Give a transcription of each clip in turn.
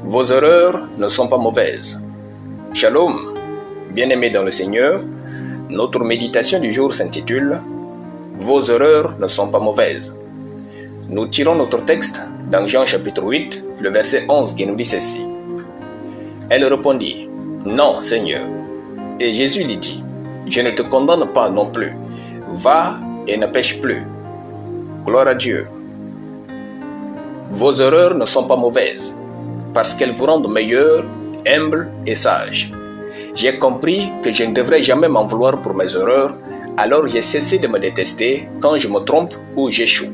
Vos erreurs ne sont pas mauvaises. Shalom, bien-aimés dans le Seigneur, notre méditation du jour s'intitule « Vos erreurs ne sont pas mauvaises ». Nous tirons notre texte dans Jean chapitre 8, le verset 11 qui nous dit ceci. Elle répondit « Non, Seigneur ». Et Jésus lui dit « Je ne te condamne pas non plus. Va et ne pêche plus. » Gloire à Dieu. Vos erreurs ne sont pas mauvaises, parce qu'elles vous rendent meilleurs, humbles et sages. J'ai compris que je ne devrais jamais m'en vouloir pour mes erreurs, alors j'ai cessé de me détester quand je me trompe ou j'échoue.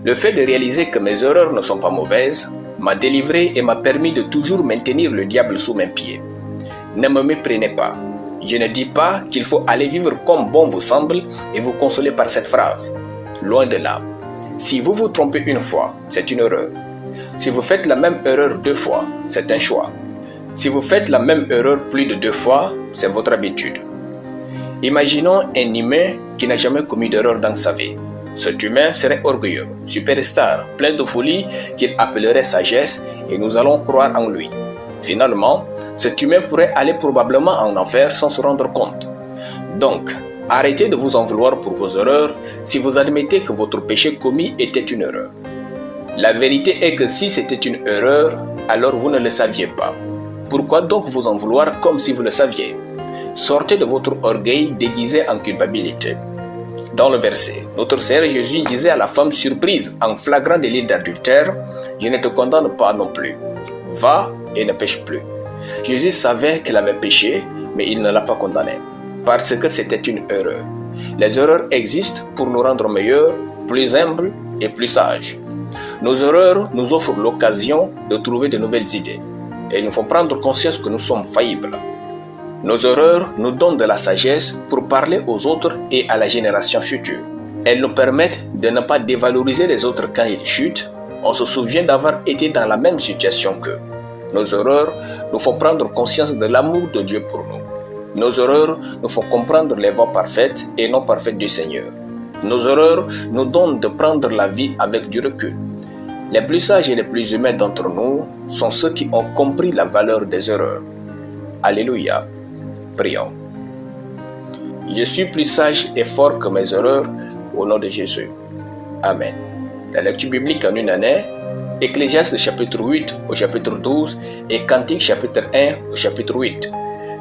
Le fait de réaliser que mes erreurs ne sont pas mauvaises m'a délivré et m'a permis de toujours maintenir le diable sous mes pieds. Ne me méprenez pas. Je ne dis pas qu'il faut aller vivre comme bon vous semble et vous consoler par cette phrase. Loin de là. Si vous vous trompez une fois, c'est une erreur. Si vous faites la même erreur 2 fois, c'est un choix. Si vous faites la même erreur plus de 2 fois, c'est votre habitude. Imaginons un humain qui n'a jamais commis d'erreur dans sa vie. Cet humain serait orgueilleux, superstar, plein de folie qu'il appellerait sagesse et nous allons croire en lui. Finalement, cet humain pourrait aller probablement en enfer sans se rendre compte. Donc, arrêtez de vous en vouloir pour vos erreurs si vous admettez que votre péché commis était une erreur. La vérité est que si c'était une erreur, alors vous ne le saviez pas. Pourquoi donc vous en vouloir comme si vous le saviez? Sortez de votre orgueil déguisé en culpabilité. Dans le verset, notre Seigneur Jésus disait à la femme surprise en flagrant délit d'adultère, « Je ne te condamne pas non plus. Va et ne pêche plus. » Jésus savait qu'elle avait péché, mais il ne l'a pas condamnée, parce que c'était une erreur. Les erreurs existent pour nous rendre meilleurs, plus humbles et plus sages. Nos erreurs nous offrent l'occasion de trouver de nouvelles idées et nous font prendre conscience que nous sommes faillibles. Nos erreurs nous donnent de la sagesse pour parler aux autres et à la génération future. Elles nous permettent de ne pas dévaloriser les autres quand ils chutent. On se souvient d'avoir été dans la même situation qu'eux. Nos erreurs nous font prendre conscience de l'amour de Dieu pour nous. Nos erreurs nous font comprendre les voies parfaites et non parfaites du Seigneur. Nos erreurs nous donnent de prendre la vie avec du recul. Les plus sages et les plus humains d'entre nous sont ceux qui ont compris la valeur des erreurs. Alléluia. Prions. Je suis plus sage et fort que mes erreurs au nom de Jésus. Amen. La lecture biblique en une année, Ecclésiaste chapitre 8 au chapitre 12 et Cantique chapitre 1 au chapitre 8.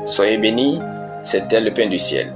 Soyez bénis, c'était le pain du ciel.